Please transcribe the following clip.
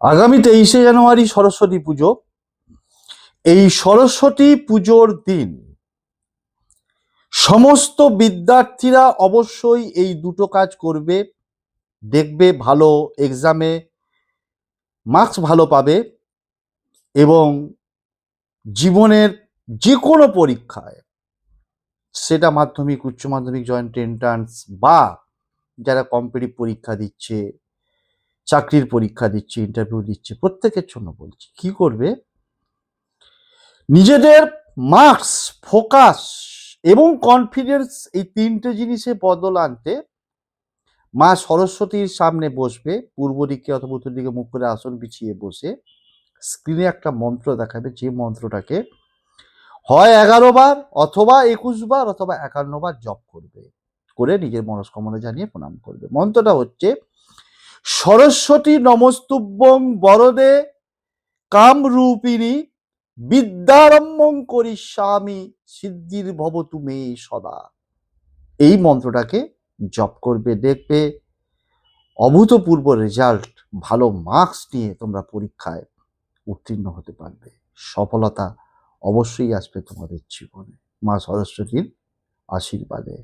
আগামী 23শে জানুয়ারি সরস্বতী পুজো। এই সরস্বতী পুজোর দিন সমস্ত বিদ্যার্থীরা অবশ্যই এই দুটো কাজ করবে। দেখবে ভালো এক্সামে মার্কস ভালো পাবে এবং জীবনের যে কোনো পরীক্ষায়, সেটা মাধ্যমিক, উচ্চ মাধ্যমিক, জয়েন্ট এন্ট্রান্স বা যারা কম্পিটিটিভ পরীক্ষা দিচ্ছে, চাকরির পরীক্ষা দিচ্ছে, ইন্টারভিউ দিচ্ছে, প্রত্যেকের জন্য বলছি কি করবে, নিজেদের মার্কস, ফোকাস এবং কনফিডেন্স, এই তিনটে জিনিসে বদল আনতে মা সরস্বতীর সামনে বসবে, পূর্ব দিকে অথবা উত্তর দিকে মুখ করে আসন বিছিয়ে বসে স্ক্রিনে একটা মন্ত্র দেখাবে, যে মন্ত্রটাকে হয় 11 বার অথবা 21 বার অথবা 51 বার জপ করবে, করে নিজের মনস্কামনা জানিয়ে প্রণাম করবে। মন্ত্রটা হচ্ছে সরস্বতী নমস্তুভ্যং বরদে কামরূপিণী বিদ্যারম্ভং করিষ্যামি সিদ্ধির ভবতু মে সদা। এই মন্ত্রটাকে জপ করবে, দেখবে অভূতপূর্ব রেজাল্ট, ভালো মার্কস নিয়ে তোমরা পরীক্ষায় উত্তীর্ণ হতে পারবে। সফলতা অবশ্যই আসবে তোমাদের জীবনে মা সরস্বতীর আশীর্বাদে।